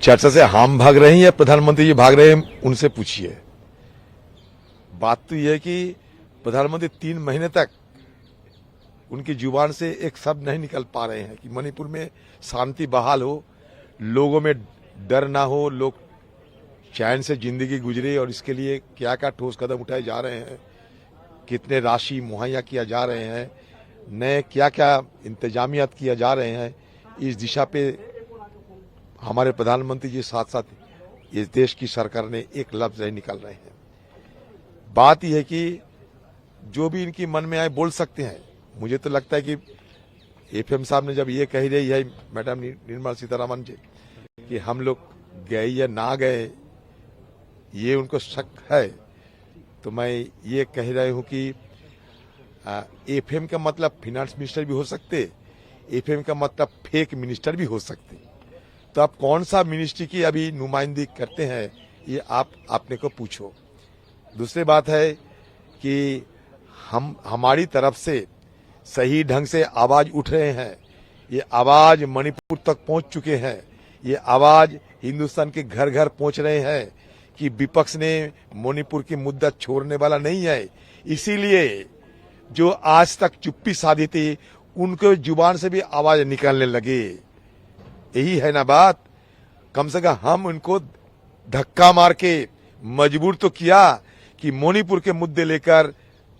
चर्चा से हम भाग रहे हैं या प्रधानमंत्री जी भाग रहे हैं, उनसे पूछिए। बात तो यह है कि प्रधानमंत्री 3 महीने तक उनकी जुबान से एक शब्द नहीं निकल पा रहे हैं कि मणिपुर में शांति बहाल हो, लोगों में डर ना हो, लोग चैन से जिंदगी गुजरे, और इसके लिए क्या क्या ठोस कदम उठाए जा रहे हैं, कितने राशि मुहैया किया जा रहे हैं, नए क्या क्या इंतजामियात किया जा रहे हैं, इस दिशा पे हमारे प्रधानमंत्री जी साथ साथ इस देश की सरकार ने एक लफ्ज नहीं निकाल रहे हैं। बात यह है कि जो भी इनकी मन में आए बोल सकते हैं। मुझे तो लगता है कि एफएम साहब ने जब ये कह रही है मैडम निर्मला सीतारमण जी कि हम लोग गए या ना गए, ये उनको शक है, तो मैं ये कह रहा हूं कि एफएम का मतलब फिनेंस मिनिस्टर भी हो सकते, एफएम का मतलब फेक मिनिस्टर भी हो सकते। तो आप कौन सा मिनिस्ट्री की अभी नुमाइंदगी करते हैं, ये आप अपने को पूछो। दूसरी बात है कि हमारी तरफ से सही ढंग से आवाज उठ रहे हैं, ये आवाज मणिपुर तक पहुंच चुके हैं, ये आवाज हिंदुस्तान के घर घर पहुंच रहे हैं कि विपक्ष ने मणिपुर की मुद्दा छोड़ने वाला नहीं है। इसीलिए जो आज तक चुप्पी साधी थी, उनके जुबान से भी आवाज निकलने लगे। यही है ना बात। कम से कम हम उनको धक्का मार के मजबूर तो किया कि मणिपुर के मुद्दे लेकर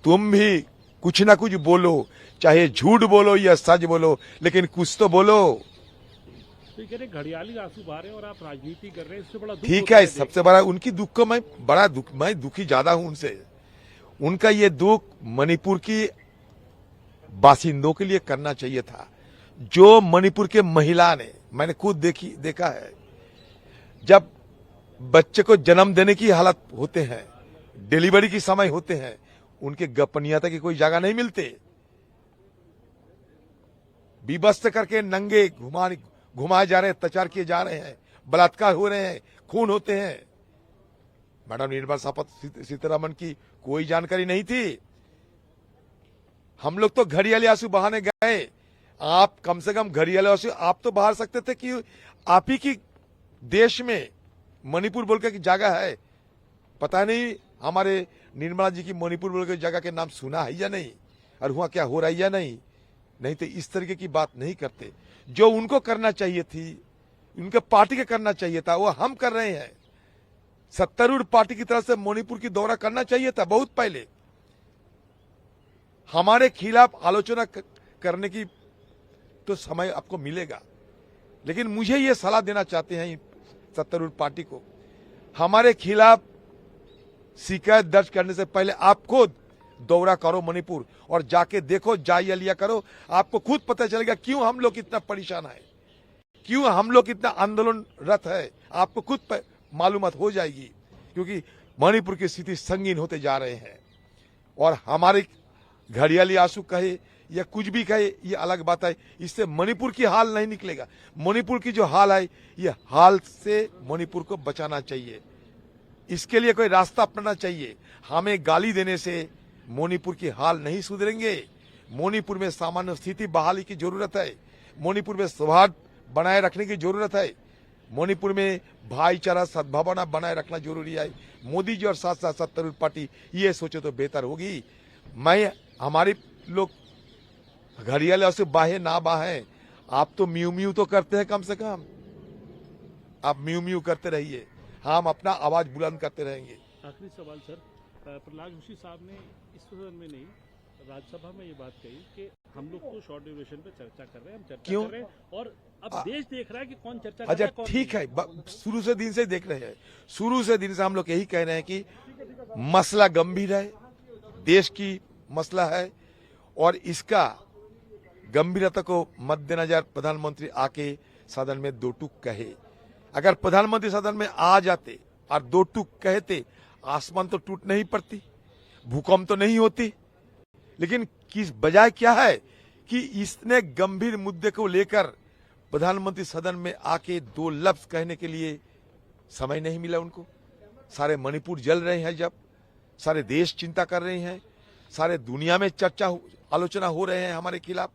तुम भी कुछ ना कुछ बोलो, चाहे झूठ बोलो या सच बोलो, लेकिन कुछ तो बोलो। तो कह रहे घड़ियाली आंसू बहा रहे हैं और आप राजनीति कर रहे हैं, इससे बड़ा दुख ठीक है, सबसे बड़ा उनकी दुख को मैं दुखी ज्यादा हूं उनसे। उनका ये दुख मणिपुर की बासिंदों के लिए करना चाहिए था। जो मणिपुर के महिला ने, मैंने खुद देखा है, जब बच्चे को जन्म देने की हालत होते हैं, डिलीवरी की समय होते हैं, उनके गोपनीयता की कोई जगह नहीं मिलते। विवस्त करके नंगे घुमाए जा रहे हैं, अत्याचार किए जा रहे हैं, बलात्कार हो रहे हैं, खून होते हैं। मैडम निर्मला सीतारमण की कोई जानकारी नहीं थी। हम लोग तो घड़ियाली आंसू बहाने गए, आप कम से कम घड़ियाली आंसू आप तो बहा सकते थे कि आप ही की देश में मणिपुर बोल के जगह है। पता नहीं हमारे निर्मला जी की मणिपुर बोल के जगह के नाम सुना है या नहीं, और वहां क्या हो रहा है या नहीं तो इस तरीके की बात नहीं करते। जो उनको करना चाहिए थी, उनके पार्टी के करना चाहिए था, वो हम कर रहे हैं। सत्तारूढ़ पार्टी की तरफ से मणिपुर की दौरा करना चाहिए था बहुत पहले। हमारे खिलाफ आलोचना करने की तो समय आपको मिलेगा, लेकिन मुझे ये सलाह देना चाहते हैं सत्तारूढ़ पार्टी को, हमारे खिलाफ शिकायत दर्ज करने से पहले आप खुद दौरा करो मणिपुर और जाके देखो, जाइया लिया करो। आपको खुद पता चलेगा क्यों हम लोग इतना परेशान है, क्यों हम लोग इतना आंदोलनरत है। आपको खुद मालूमात हो जाएगी, क्योंकि मणिपुर की स्थिति संगीन होते जा रहे हैं। और हमारे घड़ियाली आंसू कहे या कुछ भी कहे, ये अलग बात है, इससे मणिपुर की हाल नहीं निकलेगा। मणिपुर की जो हाल है, ये हाल से मणिपुर को बचाना चाहिए। इसके लिए कोई रास्ता अपनाना चाहिए। हमें गाली देने से मणिपुर की हाल नहीं सुधरेंगे। मणिपुर में सामान्य स्थिति बहाली की जरूरत है, मणिपुर में सौहार्द बनाए रखने की जरूरत है, मणिपुर में भाईचारा सद्भावना बनाए रखना जरूरी है। मोदी जी और साथ साथ सत्तारूढ़ पार्टी ये सोचे तो बेहतर होगी। हमारे लोग घड़ियाली से बाहे ना बाहे, आप तो म्यू म्यू तो करते हैं, कम से कम आप म्यू म्यू करते रहिए, हम अपना आवाज बुलंद करते रहेंगे। आखिरी सवाल सर, प्रहलाद जोशी साहब ने इस सदन में नहीं, राज्यसभा में ये बात कही कि हम लोग तो शॉर्ट ड्यूरेशन पे चर्चा कर रहे हैं, हम चर्चा कर रहे हैं, और अब देश देख रहा है कि कौन चर्चा कर रहा है। अच्छा ठीक है, शुरू से दिन से देख रहे हैं, शुरू से दिन से हम लोग यही कह रहे हैं कि मसला गंभीर है, देश की मसला है, और इसका गंभीरता को मद्देनजर प्रधानमंत्री आके सदन में 2 टूक कहे। अगर प्रधानमंत्री सदन में आ जाते और 2 टूक कहते, आसमान तो टूट नहीं पड़ती, भूकंप तो नहीं होती। लेकिन किस बजाय क्या है कि इसने गंभीर मुद्दे को लेकर प्रधानमंत्री सदन में आके 2 लफ्ज कहने के लिए समय नहीं मिला उनको। सारे मणिपुर जल रहे हैं, जब सारे देश चिंता कर रहे हैं, सारे दुनिया में चर्चा आलोचना हो रहे हैं हमारे खिलाफ,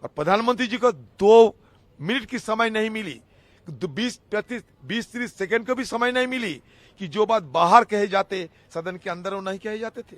और प्रधानमंत्री जी को 2 मिनट की समय नहीं मिली 20-30 सेकंड को भी समय नहीं मिली कि जो बात बाहर कहे जाते सदन के अंदर वो नहीं कहे जाते थे।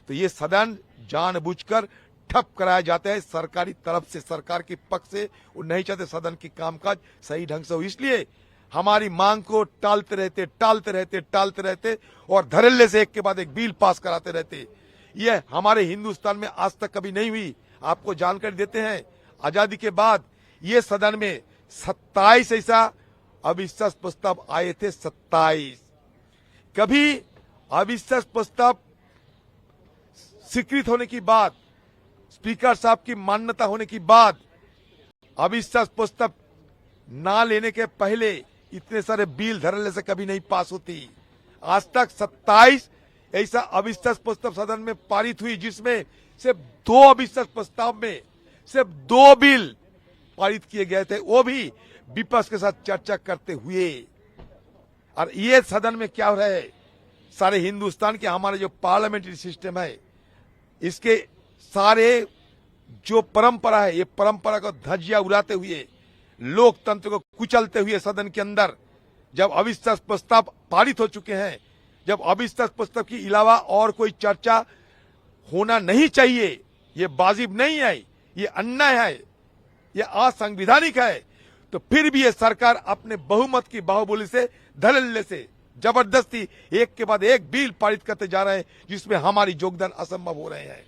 तो ये सदन जानबूझकर ठप कराया जाता है सरकारी तरफ से, सरकार के पक्ष से। वो नहीं चाहते सदन की कामकाज सही ढंग से हो, इसलिए हमारी मांग को टालते रहते और धड़ल्ले से एक के बाद एक बिल पास कराते रहते। ये हमारे हिंदुस्तान में आज तक कभी नहीं हुई। आपको जानकारी देते हैं, आजादी के बाद ये सदन में 27 ऐसा अविश्वास प्रस्ताव आए थे। 27 कभी अविश्वास प्रस्ताव स्वीकृत होने की बाद, स्पीकर साहब की मान्यता होने की बाद, अविश्वास प्रस्ताव ना लेने के पहले इतने सारे बिल धड़ल्ले से कभी नहीं पास होती। आज तक 27 ऐसा अविश्वास प्रस्ताव सदन में पारित हुई, जिसमें सिर्फ 2 अविश्वास प्रस्ताव में सिर्फ 2 बिल पारित किए गए थे, वो भी विपक्ष के साथ चर्चा करते हुए। और ये सदन में क्या हो रहा है, सारे हिंदुस्तान के हमारे जो पार्लियामेंट्री सिस्टम है, इसके सारे जो परंपरा है, ये परंपरा को धज्जियां उड़ाते हुए, लोकतंत्र को कुचलते हुए सदन के अंदर जब अविश्वास प्रस्ताव पारित हो चुके हैं, जब अविश्वास प्रस्ताव के अलावा और कोई चर्चा होना नहीं चाहिए, ये वाजिब नहीं है, ये अन्याय है, ये असंवैधानिक है, तो फिर भी ये सरकार अपने बहुमत की बाहुबली से, धड़ल्ले से, जबरदस्ती एक के बाद एक बिल पारित करते जा रहे हैं, जिसमें हमारी योगदान असंभव हो रहे हैं।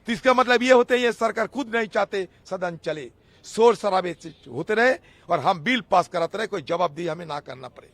तो इसका मतलब ये होता है ये सरकार खुद नहीं चाहते सदन चले, शोर शराबे होते रहे और हम बिल पास कराते रहे, कोई जवाबदेही हमें ना करना पड़े।